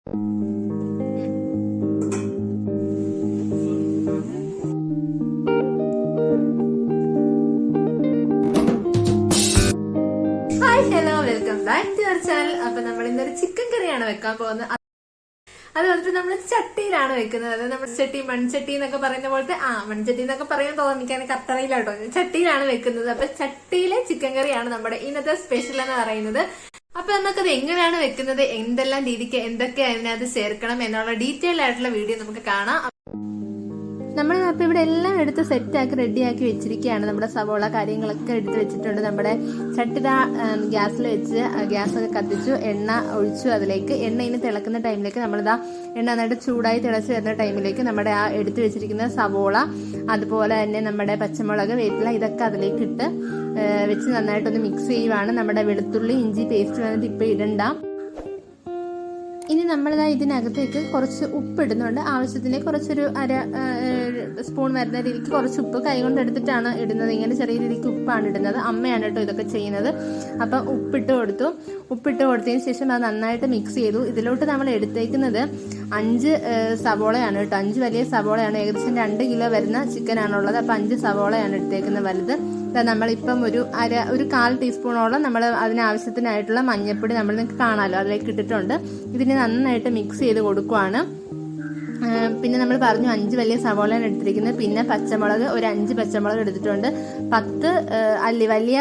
Hello, welcome back to our channel. അപ്പൊ നമ്മൾ ഇന്നൊരു ചിക്കൻ കറിയാണ് വെക്കാൻ പോകുന്നത്. അത് വന്നിട്ട് നമ്മൾ ചട്ടിയിലാണ് വെക്കുന്നത്. അത് നമ്മുടെ ചട്ടി, മൺചട്ടി എന്നൊക്കെ പറയുന്ന പോലത്തെ മൺചട്ടി എന്നൊക്കെ പറയാൻ തോന്നിക്കാൻ കത്തറയിലാട്ടോ, ചട്ടിയിലാണ് വെക്കുന്നത്. അപ്പൊ ചട്ടിയിലെ ചിക്കൻ കറിയാണ് നമ്മുടെ ഇന്നത്തെ സ്പെഷ്യൽ എന്ന് പറയുന്നത്. അപ്പൊ നമുക്കത് എങ്ങനെയാണ് വെക്കുന്നത്, എന്തെല്ലാം രീതിക്ക് എന്തൊക്കെ അതിനകത്ത് ചേർക്കണം എന്നുള്ള ഡീറ്റെയിൽ ആയിട്ടുള്ള വീഡിയോ നമുക്ക് കാണാം. നമ്മൾ അപ്പം ഇവിടെ എല്ലാം എടുത്ത് സെറ്റാക്കി റെഡിയാക്കി വെച്ചിരിക്കുകയാണ്. നമ്മുടെ സവോള കാര്യങ്ങളൊക്കെ എടുത്ത് വെച്ചിട്ടുണ്ട്. നമ്മുടെ ചട്ടിത ഗ്യാസിൽ വെച്ച് ഗ്യാസൊക്കെ കത്തിച്ചു, എണ്ണ ഒഴിച്ചു. അതിലേക്ക് എണ്ണ ഇനി തിളക്കുന്ന ടൈമിലേക്ക് നമ്മളിതാ എണ്ണ നന്നായിട്ട് ചൂടായി തിളച്ച് വരുന്ന ടൈമിലേക്ക് നമ്മുടെ ആ എടുത്ത് വെച്ചിരിക്കുന്ന സവോള, അതുപോലെ തന്നെ നമ്മുടെ പച്ചമുളക്, വേപ്പില ഇതൊക്കെ അതിലേക്ക് ഇട്ട് വെച്ച് നന്നായിട്ടൊന്ന് മിക്സ് ചെയ്യുവാണ്. നമ്മുടെ വെളുത്തുള്ളി ഇഞ്ചി പേസ്റ്റ് വന്നിട്ട് ഇപ്പം ഇടണ്ട. ഇനി നമ്മളിതാ ഇതിനകത്തേക്ക് കുറച്ച് ഉപ്പ് ഇടുന്നുണ്ട്. ആവശ്യത്തിന് കുറച്ചൊരു അര സ്പൂൺ വരുന്ന രീതിക്ക് കുറച്ച് ഉപ്പ് കൈകൊണ്ട് എടുത്തിട്ടാണ് ഇടുന്നത്. ഇങ്ങനെ ചെറിയ രീതിക്ക് ഉപ്പാണ് ഇടുന്നത്. അമ്മയാണ് കേട്ടോ ഇതൊക്കെ ചെയ്യുന്നത്. അപ്പം ഉപ്പിട്ട് കൊടുത്തതിന് ശേഷം അത് നന്നായിട്ട് മിക്സ് ചെയ്തു. ഇതിലോട്ട് നമ്മൾ എടുത്തേക്കുന്നത് 5 സവോളയാണ് കേട്ടോ. 5 വലിയ സവോളയാണ്. ഏകദേശം 2 കിലോ വരുന്ന ചിക്കനാണുള്ളത്. അപ്പം 5 സവോളയാണ് എടുത്തേക്കുന്നത് വലുത്. നമ്മളിപ്പം ഒരു 1/4 ടീസ്പൂണോളം നമ്മൾ അതിനാവശ്യത്തിനായിട്ടുള്ള മഞ്ഞൾപ്പൊടി നമ്മൾ നിങ്ങൾക്ക് കാണാമല്ലോ, അതിലേക്ക് ഇട്ടിട്ടുണ്ട്. ഇതിനെ നന്നായിട്ട് മിക്സ് ചെയ്ത് കൊടുക്കുവാണ്. പിന്നെ നമ്മൾ പറഞ്ഞു 5 വലിയ സവോളയാണ് എടുത്തിരിക്കുന്നത്. പിന്നെ പച്ചമുളക് ഒരു 5 പച്ചമുളക് എടുത്തിട്ടുണ്ട്. 10 അല്ലി വലിയ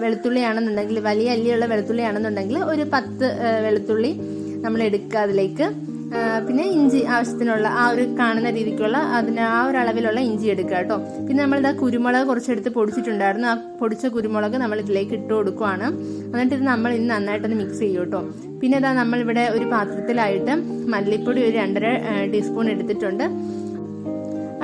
വെളുത്തുള്ളിയാണെന്നുണ്ടെങ്കിൽ, വലിയ അല്ലിയുള്ള വെളുത്തുള്ളിയാണെന്നുണ്ടെങ്കിൽ ഒരു 10 വെളുത്തുള്ളി നമ്മൾ എടുക്കുക അതിലേക്ക്. പിന്നെ ഇഞ്ചി ആവശ്യത്തിനുള്ള ആ ഒരു കാണുന്ന രീതിക്കുള്ള ആ ഒരു അളവിലുള്ള ഇഞ്ചി എടുക്കുക കേട്ടോ. പിന്നെ നമ്മളിതാ കുരുമുളക് കുറച്ചെടുത്ത് പൊടിച്ചിട്ടുണ്ടായിരുന്നു. ആ പൊടിച്ച കുരുമുളക് നമ്മൾ ഇതിലേക്ക് ഇട്ട് കൊടുക്കുവാണ്. എന്നിട്ട് ഇത് നമ്മൾ ഇന്ന് നന്നായിട്ടൊന്ന് മിക്സ് ചെയ്യും കേട്ടോ. പിന്നെ ഇതാ നമ്മളിവിടെ ഒരു പാത്രത്തിലായിട്ട് മല്ലിപ്പൊടി ഒരു 2.5 ടീസ്പൂൺ എടുത്തിട്ടുണ്ട്.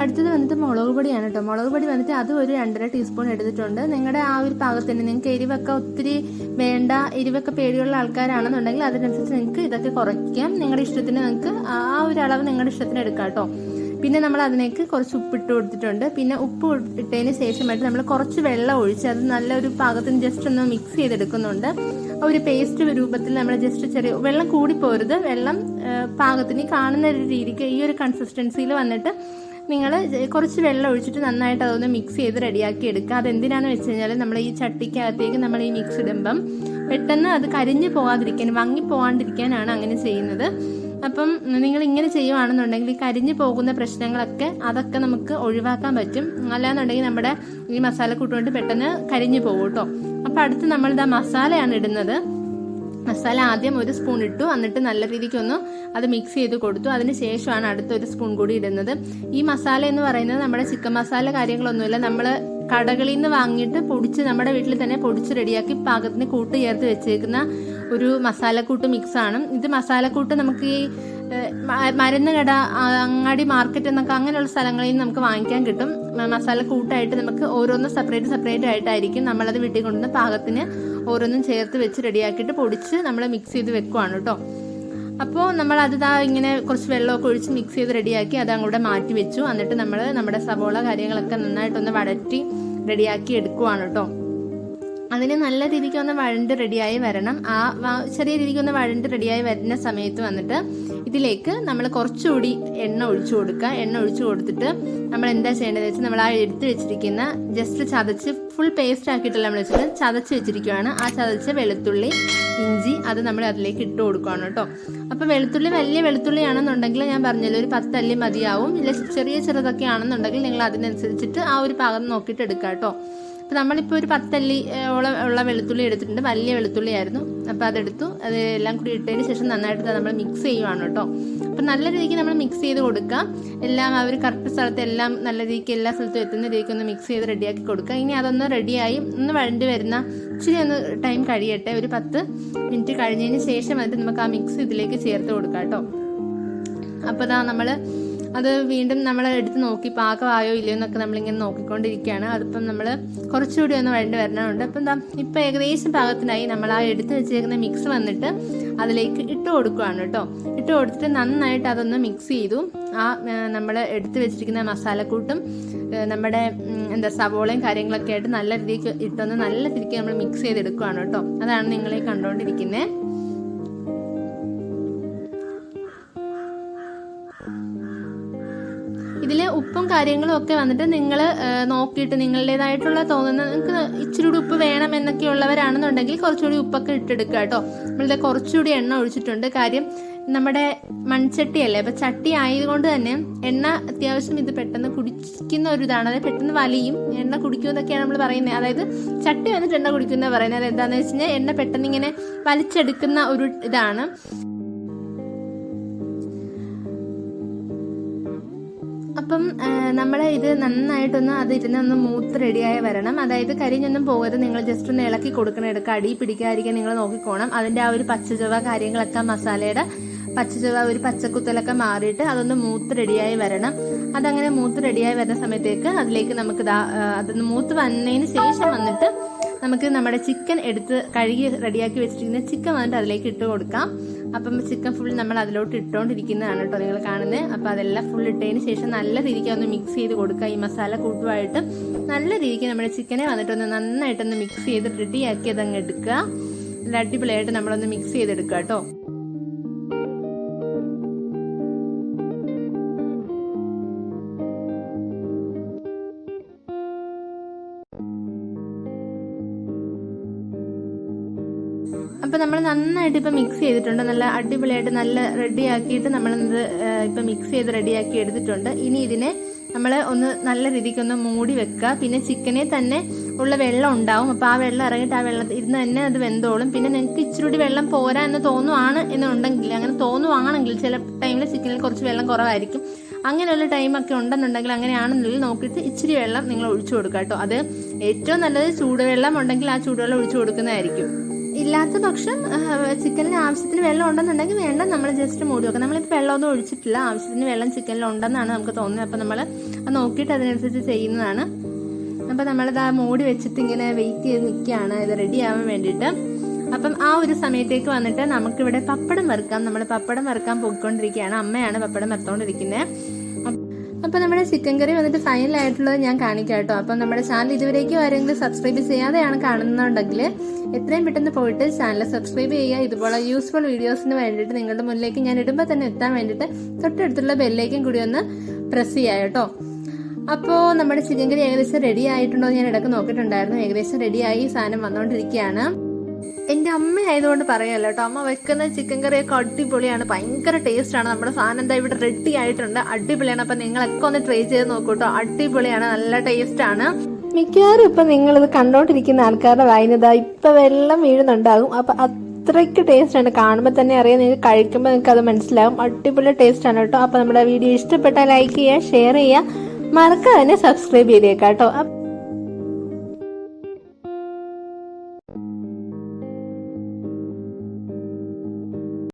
അടുത്തത് വന്നിട്ട് മുളക് പൊടിയാണ് കേട്ടോ. മുളക് പൊടി വന്നിട്ട് അത് ഒരു 2.5 ടീസ്പൂൺ എടുത്തിട്ടുണ്ട്. നിങ്ങളുടെ ആ ഒരു പാകത്തിന് നിങ്ങൾക്ക് എരിവൊക്കെ ഒത്തിരി വേണ്ട, എരിവൊക്കെ പേടിയുള്ള ആൾക്കാരാണെന്നുണ്ടെങ്കിൽ അതിനനുസരിച്ച് നിങ്ങൾക്ക് ഇതൊക്കെ കുറയ്ക്കാം. നിങ്ങളുടെ ഇഷ്ടത്തിന് നിങ്ങൾക്ക് ആ ഒരു അളവ് നിങ്ങളുടെ ഇഷ്ടത്തിന് എടുക്കാം കേട്ടോ. പിന്നെ നമ്മൾ അതിലേക്ക് കുറച്ച് ഉപ്പിട്ട് കൊടുത്തിട്ടുണ്ട്. പിന്നെ ഉപ്പ് ഇട്ടതിന് ശേഷമായിട്ട് നമ്മൾ കുറച്ച് വെള്ളം ഒഴിച്ച് അത് നല്ലൊരു പാകത്തിന് ജസ്റ്റ് ഒന്ന് മിക്സ് ചെയ്തെടുക്കുന്നുണ്ട്. ഒരു പേസ്റ്റ് രൂപത്തിൽ നമ്മൾ ജസ്റ്റ് ചെറിയ വെള്ളം കൂടി പോരുത്, വെള്ളം പാകത്തിന് കാണുന്ന ഒരു രീതിക്ക് ഈ ഒരു കൺസിസ്റ്റൻസിയിൽ വന്നിട്ട് നിങ്ങൾ കുറച്ച് വെള്ളം ഒഴിച്ചിട്ട് നന്നായിട്ട് അതൊന്ന് മിക്സ് ചെയ്ത് റെഡിയാക്കി എടുക്കുക. അതെന്തിനാന്ന് വെച്ച് കഴിഞ്ഞാൽ നമ്മൾ ഈ ചട്ടിക്കകത്തേക്ക് നമ്മൾ ഈ മിക്സ് ഇടുമ്പം പെട്ടെന്ന് അത് കരിഞ്ഞു പോകാതിരിക്കാൻ, വങ്ങി പോകാണ്ടിരിക്കാനാണ് അങ്ങനെ ചെയ്യുന്നത്. അപ്പം നിങ്ങൾ ഇങ്ങനെ ചെയ്യുവാണെന്നുണ്ടെങ്കിൽ ഈ കരിഞ്ഞു പോകുന്ന പ്രശ്നങ്ങളൊക്കെ അതൊക്കെ നമുക്ക് ഒഴിവാക്കാൻ പറ്റും. അല്ലാന്നുണ്ടെങ്കിൽ നമ്മുടെ ഈ മസാലക്കൂട്ട് കൊണ്ട് പെട്ടെന്ന് കരിഞ്ഞു പോകും കേട്ടോ. അപ്പം അടുത്ത് നമ്മളിതാ മസാലയാണ് ഇടുന്നത്. മസാല ആദ്യം 1 സ്പൂൺ ഇട്ടു, എന്നിട്ട് നല്ല രീതിക്കൊന്ന് അത് മിക്സ് ചെയ്ത് കൊടുത്തു. അതിന് ശേഷമാണ് അടുത്ത 1 സ്പൂൺ കൂടി ഇടുന്നത്. ഈ മസാല എന്ന് പറയുന്നത് നമ്മുടെ ചിക്കൻ മസാല കാര്യങ്ങളൊന്നുമില്ല, നമ്മൾ കടകളിൽ നിന്ന് വാങ്ങിയിട്ട് പൊടിച്ച് നമ്മുടെ വീട്ടിൽ തന്നെ പൊടിച്ച് റെഡിയാക്കി പാകത്തിന് കൂട്ട് ചേർത്ത് വെച്ചേക്കുന്ന ഒരു മസാലക്കൂട്ട് മിക്സാണ് ഇത്. മസാലക്കൂട്ട് നമുക്ക് ഈ മരുന്ന് കട, അങ്ങാടി മാർക്കറ്റ് എന്നൊക്കെ അങ്ങനെയുള്ള സ്ഥലങ്ങളിൽ നിന്ന് നമുക്ക് വാങ്ങിക്കാൻ കിട്ടും. മസാലക്കൂട്ടായിട്ട് നമുക്ക് ഓരോന്നും സെപ്പറേറ്റ് ആയിട്ടായിരിക്കും നമ്മളത് വീട്ടിൽ കൊണ്ടുവന്ന് പാകത്തിന് ഓരോന്നും ചേർത്ത് വെച്ച് റെഡിയാക്കിയിട്ട് പൊടിച്ച് നമ്മൾ മിക്സ് ചെയ്ത് വെക്കുവാണ് കേട്ടോ. അപ്പോൾ നമ്മൾ അത് ഇങ്ങനെ കുറച്ച് വെള്ളമൊക്കെ ഒഴിച്ച് മിക്സ് ചെയ്ത് റെഡിയാക്കി അത് അങ്ങോട്ട് മാറ്റി വെച്ചു. എന്നിട്ട് നമ്മൾ നമ്മുടെ സവോള കാര്യങ്ങളൊക്കെ നന്നായിട്ടൊന്ന് വഴറ്റി റെഡിയാക്കി എടുക്കുവാണ് കേട്ടോ. അതിന് നല്ല രീതിക്ക് ഒന്ന് വഴണ്ട് റെഡിയായി വരണം. ആ ചെറിയ രീതിക്ക് ഒന്ന് വഴണ്ട് റെഡിയായി വരുന്ന സമയത്ത് വന്നിട്ട് ഇതിലേക്ക് നമ്മൾ കുറച്ചുകൂടി എണ്ണ ഒഴിച്ചു കൊടുക്കുക. എണ്ണ ഒഴിച്ചു കൊടുത്തിട്ട് നമ്മൾ എന്താ ചെയ്യേണ്ടതെന്ന് വെച്ചാൽ നമ്മൾ ആ എടുത്ത് വെച്ചിരിക്കുന്ന ജസ്റ്റ് ചതച്ച് ഫുൾ പേസ്റ്റ് ആക്കിയിട്ടല്ല നമ്മൾ വെച്ചിട്ട് ചതച്ച് വെച്ചിരിക്കുകയാണ്. ആ ചതച്ച വെളുത്തുള്ളി ഇഞ്ചി അത് നമ്മൾ അതിലേക്ക് ഇട്ട് കൊടുക്കുകയാണ് കേട്ടോ. അപ്പോൾ വെളുത്തുള്ളി വലിയ വെളുത്തുള്ളിയാണെന്നുണ്ടെങ്കിൽ ഞാൻ പറഞ്ഞല്ലോ ഒരു 10 അല്ലി മതിയാവും. ഇല്ല ചെറുതൊക്കെ ആണെന്നുണ്ടെങ്കിൽ നിങ്ങൾ അതിനനുസരിച്ചിട്ട് ആ ഒരു പാകം നോക്കിയിട്ട് എടുക്കുക കേട്ടോ. അപ്പോൾ നമ്മളിപ്പോൾ ഒരു 10 അല്ലി ഉള്ള വെളുത്തുള്ളി എടുത്തിട്ടുണ്ട്. വലിയ വെളുത്തുള്ളി ആയിരുന്നു. അപ്പോൾ അതെടുത്തു. അത് എല്ലാം കൂടി ഇട്ടതിന് ശേഷം നന്നായിട്ട് നമ്മൾ മിക്സ് ചെയ്യുവാണ് കേട്ടോ. അപ്പം നല്ല രീതിക്ക് നമ്മൾ മിക്സ് ചെയ്ത് കൊടുക്കുക. എല്ലാം ആ ഒരു കറക്റ്റ് സ്ഥലത്ത് എല്ലാം നല്ല രീതിക്ക് എല്ലാ സ്ഥലത്തും എത്തുന്ന രീതിക്ക് ഒന്ന് മിക്സ് ചെയ്ത് റെഡിയാക്കി കൊടുക്കുക. ഇനി അതൊന്ന് റെഡിയായി ഒന്ന് വഴണ്ടി വരുന്ന ഇച്ചിരി ഒന്ന് ടൈം കഴിയട്ടെ. ഒരു 10 മിനിറ്റ് കഴിഞ്ഞതിന് ശേഷം വന്നിട്ട് നമുക്ക് ആ മിക്സ് ഇതിലേക്ക് ചേർത്ത് കൊടുക്കാം കേട്ടോ. അപ്പോൾ നമ്മൾ അത് വീണ്ടും നമ്മൾ എടുത്ത് നോക്കി പാകമായോ ഇല്ലയോ എന്നൊക്കെ നമ്മളിങ്ങനെ നോക്കിക്കൊണ്ടിരിക്കുകയാണ്. അതിപ്പം നമ്മൾ കുറച്ചുകൂടി ഒന്ന് വഴണ്ട് വരണമുണ്ട്. അപ്പം ഇപ്പം ഏകദേശം പാകത്തിനായി നമ്മൾ ആ എടുത്ത് വെച്ചേക്കുന്ന മിക്സ് വന്നിട്ട് അതിലേക്ക് ഇട്ട് കൊടുക്കുകയാണ് കേട്ടോ. ഇട്ട് കൊടുത്തിട്ട് നന്നായിട്ട് അതൊന്ന് മിക്സ് ചെയ്തു. ആ നമ്മൾ എടുത്ത് വെച്ചിരിക്കുന്ന മസാലക്കൂട്ടും നമ്മുടെ സവോളയും കാര്യങ്ങളൊക്കെ ആയിട്ട് നല്ല രീതിക്ക് ഇട്ടൊന്ന് നല്ല രീതിക്ക് നമ്മൾ മിക്സ് ചെയ്തെടുക്കുകയാണ് കേട്ടോ. അതാണ് നിങ്ങളീ കണ്ടുകൊണ്ടിരിക്കുന്നത്. ഇതിലെ ഉപ്പും കാര്യങ്ങളും ഒക്കെ വന്നിട്ട് നിങ്ങൾ നോക്കിയിട്ട് നിങ്ങളുടേതായിട്ടുള്ള തോന്നുന്ന നിങ്ങൾക്ക് ഇച്ചിരി കൂടി ഉപ്പ് വേണം എന്നൊക്കെ ഉള്ളവരാണെന്നുണ്ടെങ്കിൽ കുറച്ചുകൂടി ഉപ്പൊക്കെ ഇട്ടെടുക്കുക കേട്ടോ. നമ്മളിത് കുറച്ചുകൂടി എണ്ണ ഒഴിച്ചിട്ടുണ്ട്. കാര്യം നമ്മുടെ മൺചട്ടിയല്ലേ, അപ്പൊ ചട്ടി ആയതുകൊണ്ട് തന്നെ എണ്ണ അത്യാവശ്യം ഇത് പെട്ടെന്ന് കുടിക്കുന്ന ഒരു ഇതാണ്. അതായത് പെട്ടെന്ന് വലിയും, എണ്ണ കുടിക്കുമെന്നൊക്കെയാണ് നമ്മൾ പറയുന്നത്. അതായത് ചട്ടി വന്നിട്ട് എണ്ണ കുടിക്കുന്ന പറയുന്നത്. അത് എന്താണെന്ന് വെച്ച് കഴിഞ്ഞാൽ എണ്ണ പെട്ടെന്ന് ഇങ്ങനെ വലിച്ചെടുക്കുന്ന ഒരു ഇതാണ്. അപ്പം നമ്മൾ ഇത് നന്നായിട്ടൊന്ന് അതിരുന്നൊന്ന് മൂത്ത് റെഡിയായി വരണം. അതായത് കരിഞ്ഞൊന്നും പോകരുത്. നിങ്ങൾ ജസ്റ്റ് ഒന്ന് ഇളക്കി കൊടുക്കണം. എടുക്കുക, അടി പിടിക്കാതിരിക്കാൻ നിങ്ങൾ നോക്കിക്കോണം. അതിന്റെ ആ ഒരു പച്ചചുവ കാര്യങ്ങളൊക്കെ, മസാലയുടെ പച്ചചുവ ഒരു പച്ചക്കുത്തലൊക്കെ മാറിയിട്ട് അതൊന്ന് മൂത്ത് റെഡിയായി വരണം. അതങ്ങനെ മൂത്ത് റെഡിയായി വരുന്ന സമയത്തേക്ക് അതിലേക്ക് നമുക്ക് അതൊന്ന് മൂത്ത് വന്നതിന് ശേഷം വന്നിട്ട് നമുക്ക് നമ്മുടെ ചിക്കൻ എടുത്ത് കഴുകി റെഡിയാക്കി വെച്ചിരിക്കുന്ന ചിക്കൻ വന്നിട്ട് അതിലേക്ക് ഇട്ട് കൊടുക്കാം. അപ്പം ചിക്കൻ ഫുൾ നമ്മൾ അതിലോട്ട് ഇട്ടുകൊണ്ടിരിക്കുന്നതാണ് കേട്ടോ നിങ്ങൾ കാണുന്നത്. അപ്പം അതെല്ലാം ഫുൾ ഇട്ടതിന് ശേഷം നല്ല രീതിക്ക് ഒന്ന് മിക്സ് ചെയ്ത് കൊടുക്കുക. ഈ മസാല കൂട്ടുമായിട്ട് നല്ല രീതിക്ക് നമ്മുടെ ചിക്കനെ വന്നിട്ടൊന്ന് നന്നായിട്ടൊന്ന് മിക്സ് ചെയ്ത് റെഡിയാക്കി അതങ്ങ് എടുക്കുക. നല്ല അടിപൊളിയായിട്ട് നമ്മളൊന്ന് മിക്സ് ചെയ്തെടുക്കുക കേട്ടോ. അപ്പം നമ്മൾ നന്നായിട്ട് ഇപ്പം മിക്സ് ചെയ്തിട്ടുണ്ട്. നല്ല അടിപൊളിയായിട്ട് നല്ല റെഡിയാക്കിയിട്ട് നമ്മളിത് ഇപ്പം മിക്സ് ചെയ്ത് റെഡിയാക്കി എടുത്തിട്ടുണ്ട്. ഇനി ഇതിനെ നമ്മൾ ഒന്ന് നല്ല രീതിക്കൊന്ന് മൂടി വെക്കുക. പിന്നെ ചിക്കനെ തന്നെ ഉള്ള വെള്ളം ഉണ്ടാവും. അപ്പോൾ ആ വെള്ളം ഇറങ്ങിയിട്ട് ആ വെള്ളത്തിൽ ഇരുന്ന് തന്നെ അത് വെന്തോളും. പിന്നെ നിങ്ങൾക്ക് ഇച്ചിരി കൂടി വെള്ളം പോരാ എന്ന് തോന്നുവാണ് എന്നുണ്ടെങ്കിൽ, അങ്ങനെ തോന്നുവാണെങ്കിൽ ചില ടൈമിൽ ചിക്കനിൽ കുറച്ച് വെള്ളം കുറവായിരിക്കും. അങ്ങനെയുള്ള ടൈമൊക്കെ ഉണ്ടെന്നുണ്ടെങ്കിൽ, അങ്ങനെയാണെന്നുണ്ടെങ്കിൽ നോക്കിയിട്ട് ഇച്ചിരി വെള്ളം നിങ്ങൾ ഒഴിച്ചു കൊടുക്കുക കേട്ടോ. അത് ഏറ്റവും നല്ലത് ചൂടുവെള്ളം ഉണ്ടെങ്കിൽ ആ ചൂടുവെള്ളം ഒഴിച്ചു കൊടുക്കുന്നതായിരിക്കും. ഇല്ലാത്ത പക്ഷം ചിക്കനിൽ ആവശ്യത്തിന് വെള്ളം ഉണ്ടെന്നുണ്ടെങ്കിൽ വേണ്ട, നമ്മൾ ജസ്റ്റ് മൂടി വെക്കാം. നമ്മളിപ്പോൾ വെള്ളമൊന്നും ഒഴിച്ചിട്ടില്ല, ആവശ്യത്തിന് വെള്ളം ചിക്കനിൽ ഉണ്ടെന്നാണ് നമുക്ക് തോന്നുന്നത്. അപ്പം നമ്മൾ അത് നോക്കിയിട്ട് അതിനനുസരിച്ച് ചെയ്യുന്നതാണ്. അപ്പം നമ്മളിത് ആ മൂടി വെച്ചിട്ട് ഇങ്ങനെ വെയിറ്റ് ചെയ്ത് നിൽക്കുകയാണ് ഇത് റെഡി ആവാൻ വേണ്ടിയിട്ട്. അപ്പം ആ ഒരു സമയത്തേക്ക് വന്നിട്ട് നമുക്കിവിടെ പപ്പടം വറുക്കാം. നമ്മൾ പപ്പടം വറുക്കാൻ പോയിക്കൊണ്ടിരിക്കുകയാണ്. അമ്മയാണ് പപ്പടം വറുത്തോണ്ടിരിക്കുന്നത്. അപ്പം നമ്മുടെ ചിക്കൻ കറി വന്നിട്ട് ഫൈനൽ ആയിട്ടുള്ളത് ഞാൻ കാണിക്കാം കേട്ടോ. അപ്പം നമ്മുടെ ചാനൽ ഇതുവരേക്കും ആരെങ്കിലും സബ്സ്ക്രൈബ് ചെയ്യാതെയാണ് കാണുന്നുണ്ടെങ്കിൽ എത്രയും പെട്ടെന്ന് പോയിട്ട് ചാനൽ സബ്സ്ക്രൈബ് ചെയ്യുക. ഇതുപോലെ യൂസ്ഫുൾ വീഡിയോസിന് വേണ്ടിയിട്ട് നിങ്ങളുടെ മുന്നിലേക്ക് ഞാൻ ഇടുമ്പോൾ തന്നെ എത്താൻ വേണ്ടിയിട്ട് തൊട്ടടുത്തുള്ള ബെല്ലേക്കും കൂടി ഒന്ന് പ്രസ് ചെയ്യാം കേട്ടോ. അപ്പോൾ നമ്മുടെ ചിക്കൻ കറി ഏകദേശം റെഡി ആയിട്ടുണ്ടോ ഞാൻ ഇടയ്ക്ക് നോക്കിയിട്ടുണ്ടായിരുന്നു. ഏകദേശം റെഡിയായി സാധനം വന്നുകൊണ്ടിരിക്കുകയാണ്. എന്റെ അമ്മ ആയതുകൊണ്ട് പറയല്ലോ കേട്ടോ. അമ്മ വെക്കുന്ന ചിക്കൻ കറിയൊക്കെ അടിപൊളിയാണ്, ഭയങ്കര ടേസ്റ്റ് ആണ്. നമ്മുടെ സാധനം എന്താ ഇവിടെ റെഡി ആയിട്ടുണ്ട്, അടിപൊളിയാണ്. അപ്പൊ നിങ്ങളൊക്കെ ഒന്ന് ട്രൈ ചെയ്ത് നോക്കൂട്ടോ, അടിപൊളിയാണ്, നല്ല ടേസ്റ്റ് ആണ്. മിക്കവാറും ഇപ്പൊ നിങ്ങൾ ഇത് കണ്ടോണ്ടിരിക്കുന്ന ആൾക്കാരുടെ വായനതാ ഇപ്പൊ വെള്ളം വീഴുന്നുണ്ടാകും. അപ്പൊ അത്രയ്ക്ക് ടേസ്റ്റ് ആണ്, കാണുമ്പോൾ തന്നെ അറിയാം, നിങ്ങൾക്ക് കഴിക്കുമ്പോൾ നിങ്ങൾക്ക് അത് മനസ്സിലാകും. അടിപൊളി ടേസ്റ്റ് ആണ് കേട്ടോ. അപ്പൊ നമ്മുടെ വീഡിയോ ഇഷ്ടപ്പെട്ടാൽ ലൈക്ക് ചെയ്യുക, ഷെയർ ചെയ്യുക, മറക്കാതെ തന്നെ സബ്സ്ക്രൈബ് ചെയ്തേക്കാം കേട്ടോ.